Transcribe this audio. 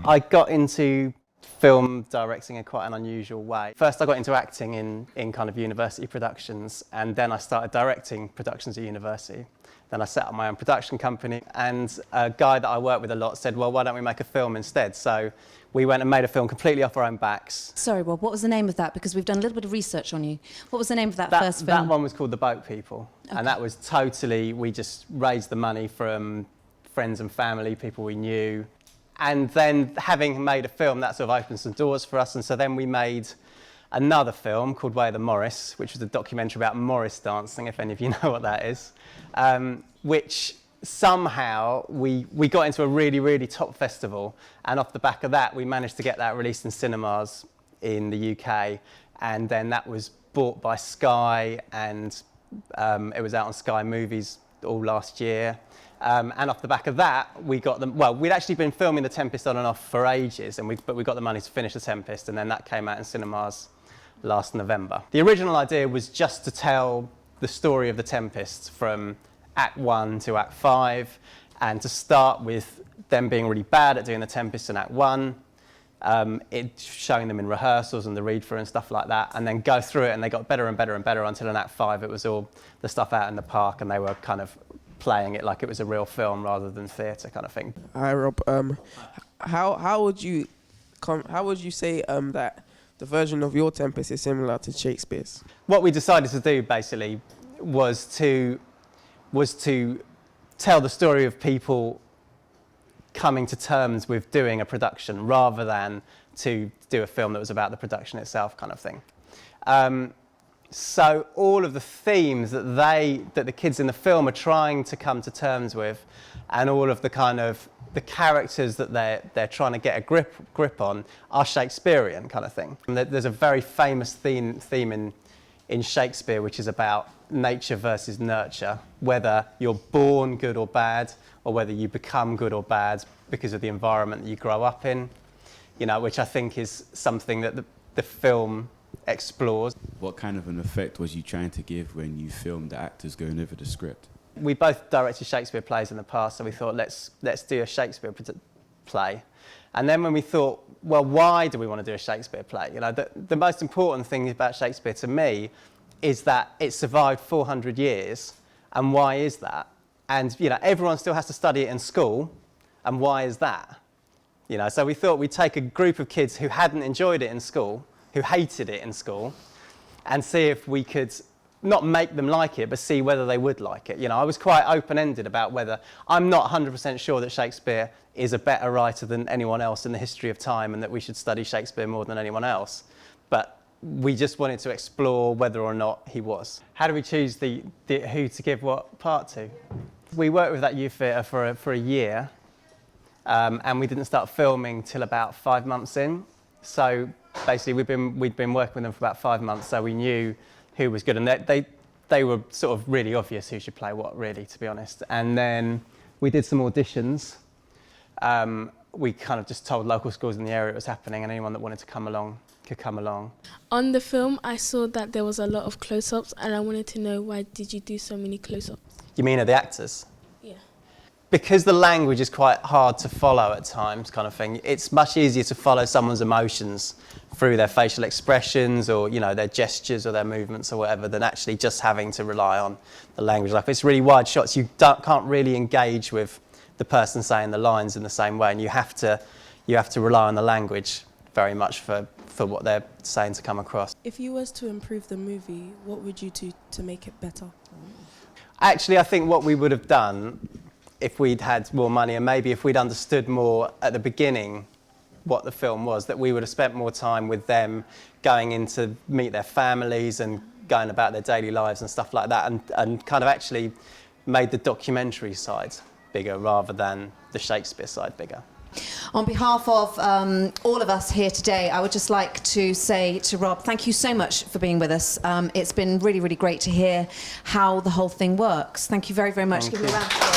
I got into film directing in quite an unusual way. First I got into acting in kind of university productions, and then I started directing productions at university. Then I set up my own production company, and a guy that I work with a lot said, well, why don't we make a film instead? So we went and made a film completely off our own backs. Sorry, Rob, what was the name of that? Because we've done a little bit of research on you. What was the name of that first film? That one was called The Boat People. Okay. And that was totally, we just raised the money from friends and family, people we knew. And then having made a film, that sort of opened some doors for us. And so then we made another film called Way of the Morris, which was a documentary about Morris dancing, if any of you know what that is, which somehow we got into a really, really top festival. And off the back of that, we managed to get that released in cinemas in the UK. And then that was bought by Sky, and it was out on Sky Movies all last year. And off the back of that, we got them. Well, we'd actually been filming The Tempest on and off for ages, but we got the money to finish The Tempest, and then that came out in cinemas last November. The original idea was just to tell the story of The Tempest from Act 1 to Act 5, and to start with them being really bad at doing The Tempest in Act 1, showing them in rehearsals and the read-through and stuff like that, and then go through it, and they got better and better and better until in Act 5 it was all the stuff out in the park, and they were kind of playing it like it was a real film rather than theatre kind of thing. Hi Rob, how would you say that the version of your Tempest is similar to Shakespeare's? What we decided to do basically was to tell the story of people coming to terms with doing a production rather than to do a film that was about the production itself kind of thing. So all of the themes that the kids in the film are trying to come to terms with, and all of the kind of the characters that they're trying to get a grip on, are Shakespearean kind of thing. And there's a very famous theme in Shakespeare, which is about nature versus nurture, whether you're born good or bad, or whether you become good or bad because of the environment that you grow up in, which I think is something that the film explores. What kind of an effect was you trying to give when you filmed the actors going over the script? We both directed Shakespeare plays in the past, so we thought, let's do a Shakespeare play. And then when we thought, well, why do we want to do a Shakespeare play? The most important thing about Shakespeare to me is that it survived 400 years. And why is that? And everyone still has to study it in school. And why is that? So we thought we'd take a group of kids who hadn't enjoyed it in school, who hated it in school, and see if we could not make them like it, but see whether they would like it. I was quite open-ended about whether, I'm not 100% sure that Shakespeare is a better writer than anyone else in the history of time, and that we should study Shakespeare more than anyone else. But we just wanted to explore whether or not he was. How do we choose the who to give what part to? We worked with that youth theatre for a year, and we didn't start filming till about 5 months in. So basically we'd been working with them for about 5 months, so we knew who was good, and they were sort of really obvious who should play what, really, to be honest. And then we did some auditions. We kind of just told local schools in the area it was happening, and anyone that wanted to come along could come along. On the film, I saw that there was a lot of close-ups, and I wanted to know, why did you do so many close-ups? You mean of the actors? Yeah. Because the language is quite hard to follow at times, kind of thing, it's much easier to follow someone's emotions through their facial expressions, or their gestures or their movements or whatever, than actually just having to rely on the language. Like if it's really wide shots, you can't really engage with the person saying the lines in the same way, and you have to rely on the language very much for what they're saying to come across. If you was to improve the movie, what would you do to make it better? Actually, I think what we would have done if we'd had more money, and maybe if we'd understood more at the beginning what the film was, that we would have spent more time with them, going in to meet their families and going about their daily lives and stuff like that, and kind of actually made the documentary side bigger rather than the Shakespeare side bigger. On behalf of all of us here today, I would just like to say to Rob, thank you so much for being with us. It's been really, really great to hear how the whole thing works. Thank you very, very much. Give me a round of applause.